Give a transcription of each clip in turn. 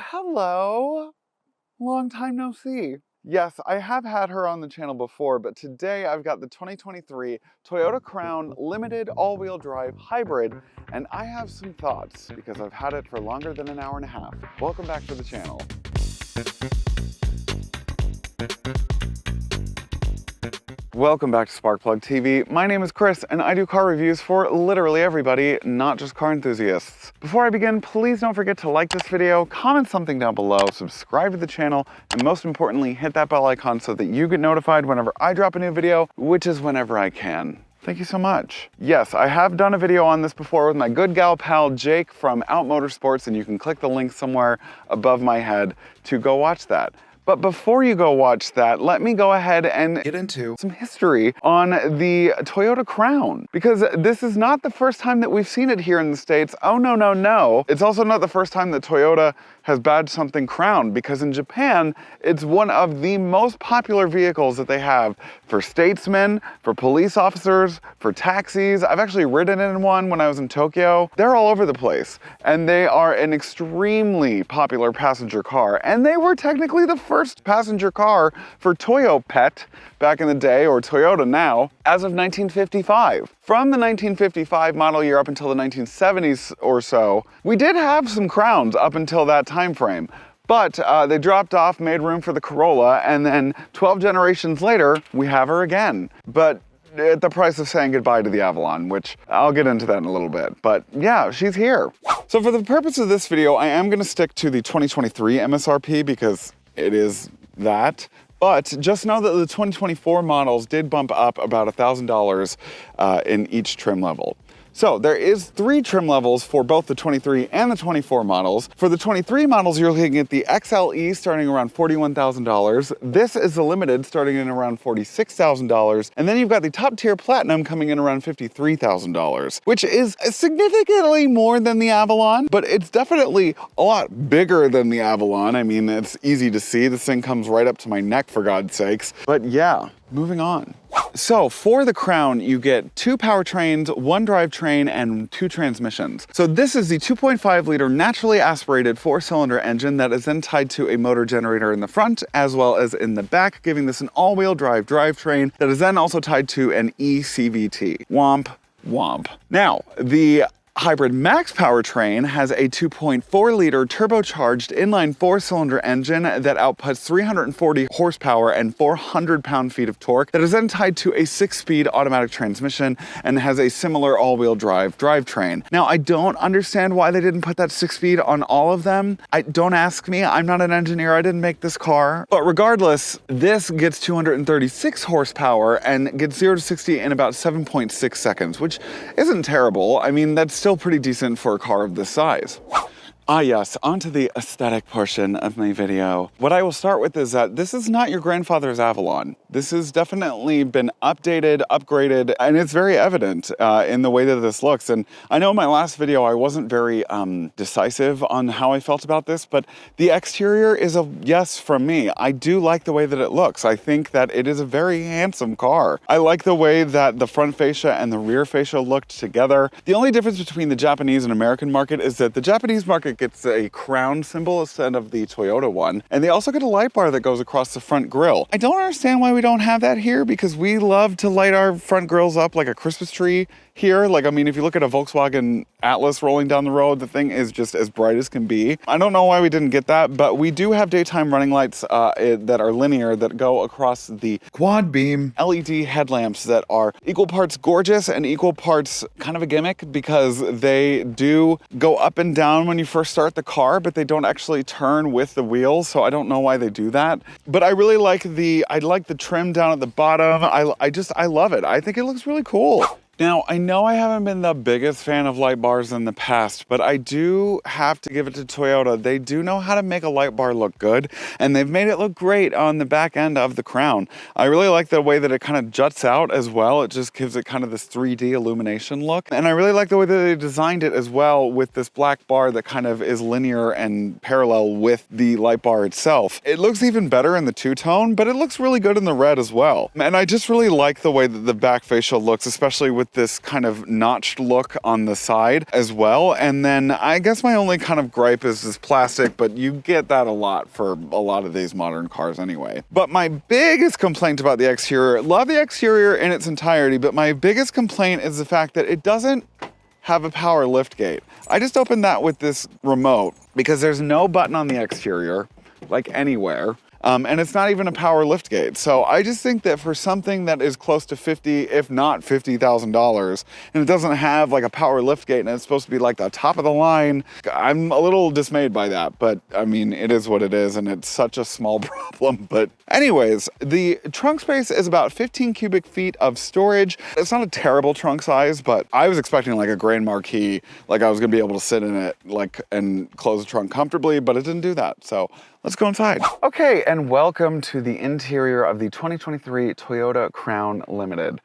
Hello. Long time no see. Yes, I have had her on the channel before, but today I've got the 2023 Toyota Crown Limited All-Wheel Drive Hybrid, and I have some thoughts because I've had it for longer than an hour and a half. Welcome back to the channel. Welcome back to SparkPlug TV. My name is Chris and I do car reviews for literally everybody, not just car enthusiasts. Before I begin, please don't forget to like this video, comment something down below, subscribe to the channel, and most importantly, hit that bell icon so that you get notified whenever I drop a new video, which is whenever I can. Thank you so much. Yes, I have done a video on this before with my good gal pal Jake from Out Motorsports, and you can click the link somewhere above my head to go watch that. But before you go watch that, let me go ahead and get into some history on the Toyota Crown, because this is not the first time that we've seen it here in the States. Oh, no, no, no. It's also not the first time that Toyota has badged something Crown, because in Japan, it's one of the most popular vehicles that they have for statesmen, for police officers, for taxis. I've actually ridden in one when I was in Tokyo. They're all over the place, and they are an extremely popular passenger car, and they were technically the first passenger car for Toyo Pet back in the day, or Toyota now, as of 1955. From the 1955 model year up until the 1970s or so, we did have some Crowns up until that time frame. But they dropped off, made room for the Corolla, and then 12 generations later, we have her again. But at the price of saying goodbye to the Avalon, which I'll get into that in a little bit. But yeah, she's here. So for the purpose of this video, I am gonna stick to the 2023 MSRP because it is that. But just know that the 2024 models did bump up about $1,000 in each trim level. So there is 3 trim levels for both the 23 and the 24 models. For the 23 models, you're looking at the XLE starting around $41,000. This is the Limited starting in around $46,000. And then you've got the top tier Platinum coming in around $53,000, which is significantly more than the Avalon, but it's definitely a lot bigger than the Avalon. I mean, it's easy to see. This thing comes right up to my neck, for God's sakes. But yeah, moving on. So for the Crown, you get 2 powertrains, 1 drivetrain, and 2 transmissions. So this is the 2.5 liter naturally aspirated 4-cylinder engine that is then tied to a motor generator in the front as well as in the back, giving this an all-wheel drive drivetrain that is then also tied to an eCVT. Womp, womp. Now, the Hybrid Max powertrain has a 2.4 liter turbocharged inline 4-cylinder engine that outputs 340 horsepower and 400 pound-feet of torque that is then tied to a 6-speed automatic transmission and has a similar all-wheel drive drivetrain. Now, I don't understand why they didn't put that 6-speed on all of them. Don't ask me, I'm not an engineer, I didn't make this car. But regardless, this gets 236 horsepower and gets 0 to 60 in about 7.6 seconds, which isn't terrible. I mean, that's still pretty decent for a car of this size. Ah yes, onto the aesthetic portion of my video. What I will start with is that this is not your grandfather's Avalon. This has definitely been updated, upgraded, and it's very evident in the way that this looks. And I know in my last video I wasn't very decisive on how I felt about this, but the exterior is a yes from me. I do like the way that it looks. I think that it is a very handsome car. I like the way that the front fascia and the rear fascia looked together. The only difference between the Japanese and American market is that the Japanese market gets a crown symbol instead of the Toyota one. And they also get a light bar that goes across the front grille. I don't understand why we don't have that here, because we love to light our front grills up like a Christmas tree here. Like, I mean, if you look at a Volkswagen Atlas rolling down the road, the thing is just as bright as can be. I don't know why we didn't get that, but we do have daytime running lights that are linear that go across the quad beam LED headlamps that are equal parts gorgeous and equal parts kind of a gimmick, because they do go up and down when you first start the car, but they don't actually turn with the wheels, so I don't know why they do that. But I really like the trim down at the bottom. I love it. I think it looks really cool. Now, I know I haven't been the biggest fan of light bars in the past, but I do have to give it to Toyota. They do know how to make a light bar look good, and they've made it look great on the back end of the Crown. I really like the way that it kind of juts out as well. It just gives it kind of this 3D illumination look. And I really like the way that they designed it as well, with this black bar that kind of is linear and parallel with the light bar itself. It looks even better in the two-tone, but it looks really good in the red as well. And I just really like the way that the back fascia looks, especially with this kind of notched look on the side as well. And then I guess my only kind of gripe is this plastic, but you get that a lot for a lot of these modern cars anyway. But my biggest complaint about the exterior, love the exterior in its entirety, but my biggest complaint is the fact that it doesn't have a power lift gate. I just opened that with this remote because there's no button on the exterior, like anywhere. And it's not even a power lift gate. So I just think that for something that is close to $50,000, if not $50,000, and it doesn't have like a power lift gate and it's supposed to be like the top of the line, I'm a little dismayed by that. But I mean, it is what it is and it's such a small problem. But anyways, the trunk space is about 15 cubic feet of storage. It's not a terrible trunk size, but I was expecting like a Grand Marquis, like I was gonna be able to sit in it like and close the trunk comfortably, but it didn't do that. So let's go inside. Okay, and welcome to the interior of the 2023 Toyota Crown Limited.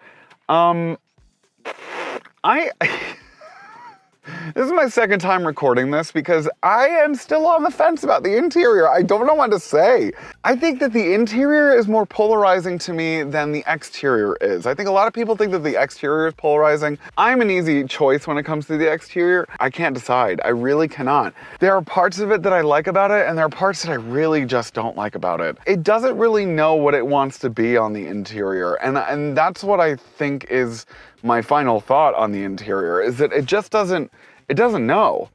This is my second time recording this because I am still on the fence about the interior. I don't know what to say. I think that the interior is more polarizing to me than the exterior is. I think a lot of people think that the exterior is polarizing. I'm an easy choice when it comes to the exterior. I can't decide. I really cannot. There are parts of it that I like about it, and there are parts that I really just don't like about it. It doesn't really know what it wants to be on the interior, and that's what I think is my final thought on the interior, is that it doesn't know.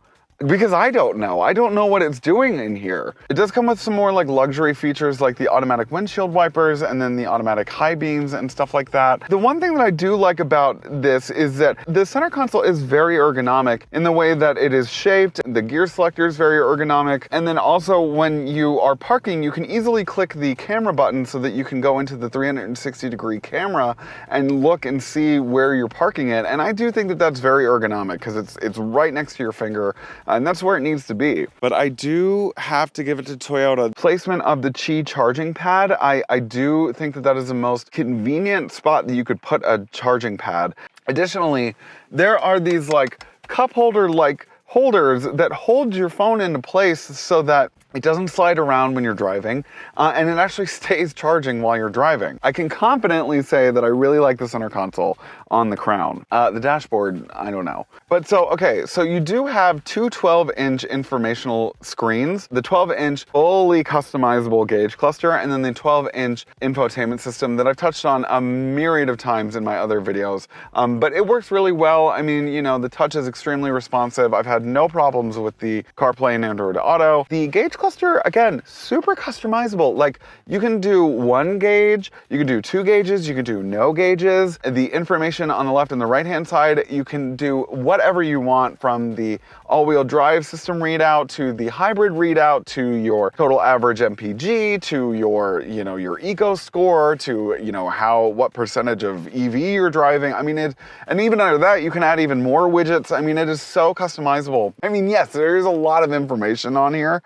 Because I don't know what it's doing in here. It does come with some more like luxury features like the automatic windshield wipers and then the automatic high beams and stuff like that. The one thing that I do like about this is that the center console is very ergonomic in the way that it is shaped. The gear selector is very ergonomic. And then also when you are parking, you can easily click the camera button so that you can go into the 360-degree camera and look and see where you're parking it. And I do think that that's very ergonomic because it's right next to your finger. And that's where it needs to be. But I do have to give it to Toyota. Placement of the Qi charging pad, I do think that that is the most convenient spot that you could put a charging pad. Additionally, there are these like cup holder like holders that hold your phone into place so that it doesn't slide around when you're driving, and it actually stays charging while you're driving. I can confidently say that I really like the center console on the Crown. The dashboard, I don't know. But so you do have two 12-inch informational screens, the 12-inch fully customizable gauge cluster, and then the 12-inch infotainment system that I've touched on a myriad of times in my other videos. But it works really well. I mean, you know, the touch is extremely responsive. I've had no problems with the CarPlay and Android Auto. The gauge cluster, again, super customizable. Like, you can do one gauge, you can do two gauges, you can do no gauges. The information on the left and the right-hand side, you can do whatever you want, from the all-wheel drive system readout to the hybrid readout to your total average MPG to your, you know, your eco score to, you know, what percentage of EV you're driving. I mean, and even under that, you can add even more widgets. I mean, it is so customizable. I mean, yes, there is a lot of information on here.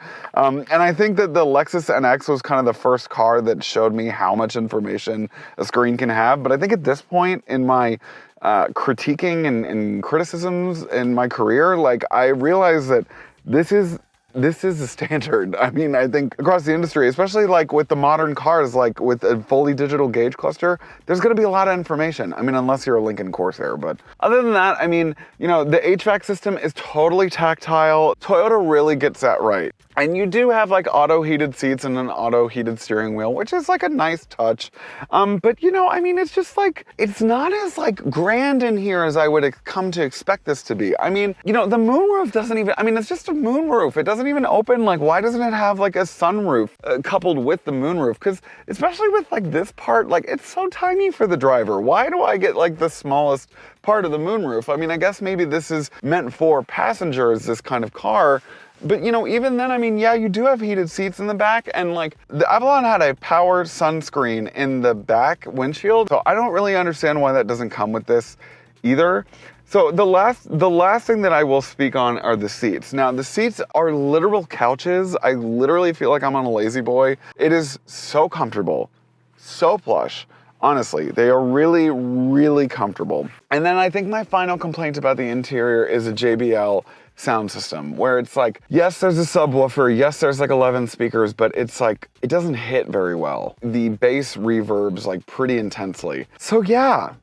And I think that the Lexus NX was kind of the first car that showed me how much information a screen can have. But I think at this point in my critiquing and criticisms in my career, like, I realize that this is the standard. I mean, I think across the industry, especially like with the modern cars, like with a fully digital gauge cluster, there's gonna be a lot of information. I mean, unless you're a Lincoln Corsair, but other than that, I mean, you know, the HVAC system is totally tactile. Toyota really gets that right. And you do have like auto heated seats and an auto heated steering wheel, which is like a nice touch. But you know, I mean, it's just like, it's not as like grand in here as I would come to expect this to be. I mean, you know, the moonroof doesn't even, I mean, it's just a moonroof. It doesn't even open. Like, why doesn't it have like a sunroof coupled with the moonroof? Because especially with like this part, like, it's so tiny for the driver. Why do I get like the smallest part of the moonroof? I mean, I guess maybe this is meant for passengers, this kind of car. But you know, even then, I mean, yeah, you do have heated seats in the back, and like the Avalon had a power sunscreen in the back windshield. So I don't really understand why that doesn't come with this either. So the last thing that I will speak on are the seats. Now, the seats are literal couches. I literally feel like I'm on a lazy boy. It is so comfortable, so plush. Honestly, they are really, really comfortable. And then I think my final complaint about the interior is a JBL sound system, where it's like, yes, there's a subwoofer, yes, there's like 11 speakers, but it's like, it doesn't hit very well. The bass reverbs like pretty intensely. So yeah,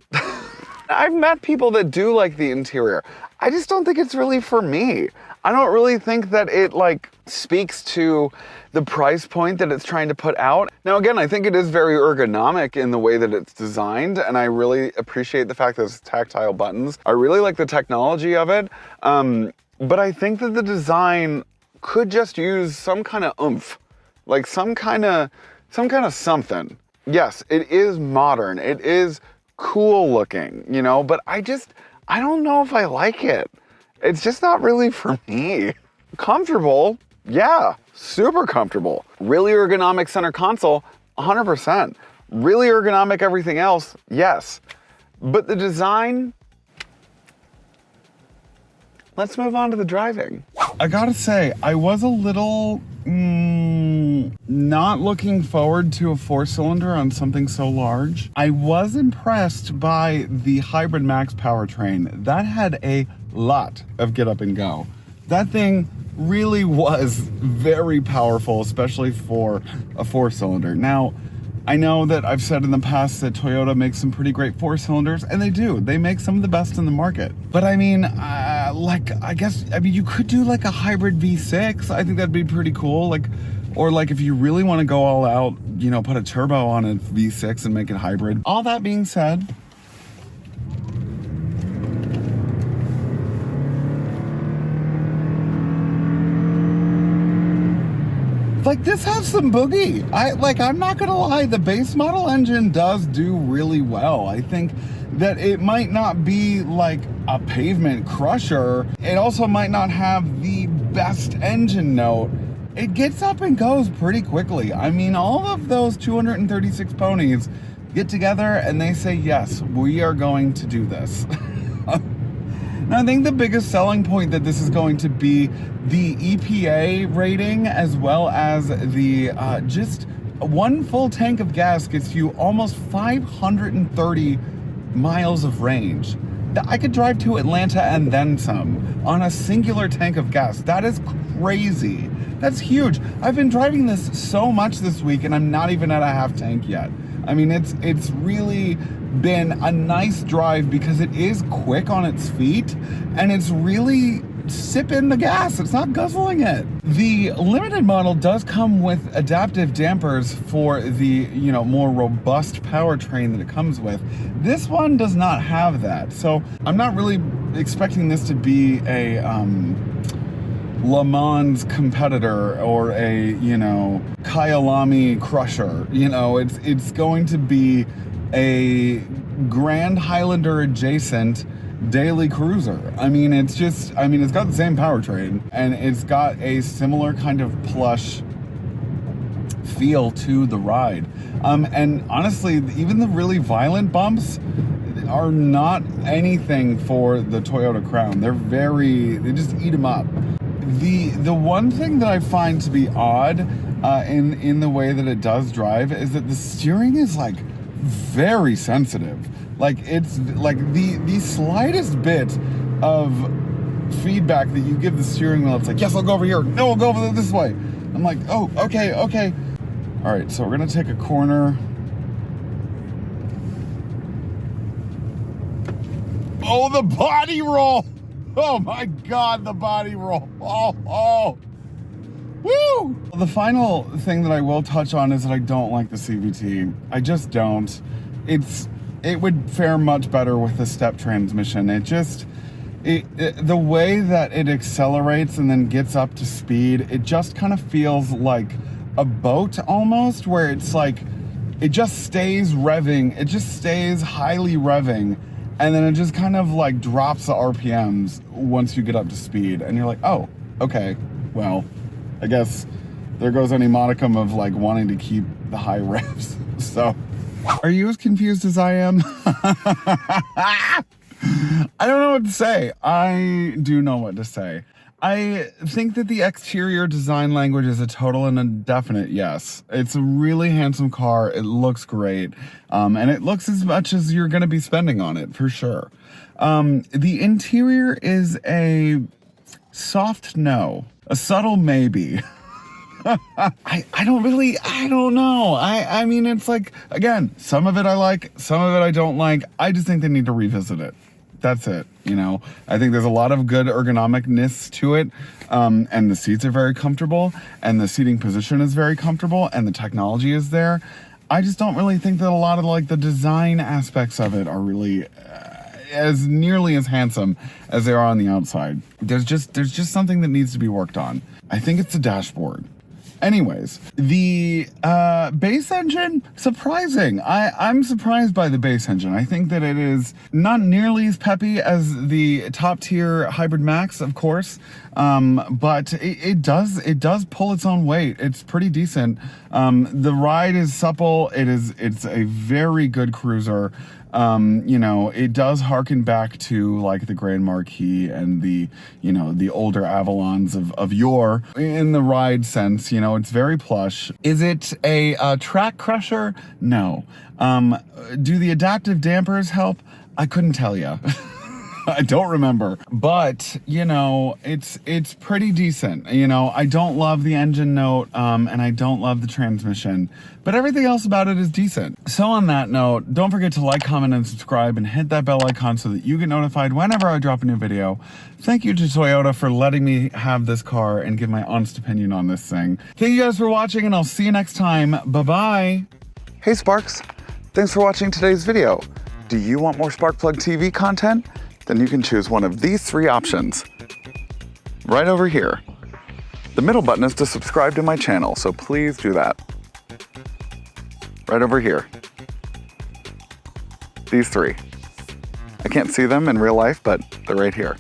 I've met people that do like the interior. I just don't think it's really for me. I don't really think that it like speaks to the price point that it's trying to put out. Now again, I think it is very ergonomic in the way that it's designed, and I really appreciate the fact that it's tactile buttons. I really like the technology of it, but I think that the design could just use some kind of oomph, like some kind of something. Yes, it is modern, it is cool looking, you know, but I don't know if I like it. It's just not really for me. Comfortable, yeah, super comfortable. Really ergonomic center console, 100%. Really ergonomic everything else, yes. But the design, let's move on to the driving. I gotta say, I was a little not looking forward to a 4-cylinder on something so large. I was impressed by the Hybrid Max powertrain. That had a lot of get up and go. That thing really was very powerful, especially for a 4-cylinder. Now, I know that I've said in the past that Toyota makes some pretty great 4-cylinders, and they do. They make some of the best in the market. But I mean, you could do like a hybrid V6. I think that'd be pretty cool. Or if you really want to go all out, you know, put a turbo on a V6 and make it hybrid. All that being said, this has some boogie. I'm not gonna lie, the base model engine does do really well. I think that it might not be like a pavement crusher. It also might not have the best engine note. It gets up and goes pretty quickly. I mean, all of those 236 ponies get together and they say, yes, we are going to do this. Now, I think the biggest selling point that this is going to be the EPA rating, as well as the just one full tank of gas gets you almost 530 miles of range. I could drive to Atlanta and then some on a singular tank of gas. That is crazy. That's huge. I've been driving this so much this week and I'm not even at a half tank yet. I mean, it's really been a nice drive because it is quick on its feet and it's really sipping the gas. It's not guzzling it. The limited model does come with adaptive dampers for the, you know, more robust powertrain that it comes with. This one does not have that. So I'm not really expecting this to be a Le Mans competitor or a, you know, Kyalami crusher. You know, it's going to be a Grand Highlander adjacent daily cruiser. I mean, it's got the same powertrain and it's got a similar kind of plush feel to the ride. And honestly, even the really violent bumps are not anything for the Toyota Crown. They just eat them up. The one thing that I find to be odd in the way that it does drive is that the steering is like very sensitive. Like it's like the slightest bit of feedback that you give the steering wheel, it's like, yes, I'll go over here. No, I'll go over this way. I'm like, oh, okay. All right, so we're gonna take a corner. Oh, the body roll. Oh my God, the body roll. Oh. Woo! The final thing that I will touch on is that I don't like the CVT. I just don't. It would fare much better with the step transmission. The way that it accelerates and then gets up to speed, it just kind of feels like a boat almost, where it's like, it just stays revving. It just stays highly revving. And then it just kind of like drops the RPMs once you get up to speed. And you're like, oh, okay, well, I guess there goes any modicum of like wanting to keep the high revs. So, are you as confused as I am? I don't know what to say. I do know what to say. I think that the exterior design language is a total and indefinite yes. It's a really handsome car. It looks great. And it looks as much as you're going to be spending on it, for sure. The interior is a soft no. A subtle maybe. I don't know. I mean, it's like, again, some of it I like, some of it I don't like. I just think they need to revisit it. That's it. You know, I think there's a lot of good ergonomicness to it. And the seats are very comfortable, and the seating position is very comfortable, and the technology is there. I just don't really think that a lot of like the design aspects of it are really as nearly as handsome as they are on the outside. There's just something that needs to be worked on. I think it's the dashboard. Anyways, the base engine, surprising. I'm surprised by the base engine. I think that it is not nearly as peppy as the top tier Hybrid Max, of course, but it does pull its own weight. It's pretty decent. The ride is supple. It's a very good cruiser. You know, it does harken back to like the Grand Marquis and the, you know, the older Avalons of yore in the ride sense. You know, it's very plush. Is it a track crusher? No. Do the adaptive dampers help? I couldn't tell you. I don't remember, but you know, it's pretty decent. You know, I don't love the engine note, and I don't love the transmission, but everything else about it is decent. So on that note, don't forget to like, comment, and subscribe, and hit that bell icon so that you get notified whenever I drop a new video. Thank you to Toyota for letting me have this car and give my honest opinion on this thing. Thank you guys for watching, and I'll see you next time. Bye-bye. Hey Sparks, thanks for watching today's video. Do you want more SparkPlug TV content? Then you can choose one of these 3 options right over here. The middle button is to subscribe to my channel, so please do that. Right over here. These 3. I can't see them in real life, but they're right here.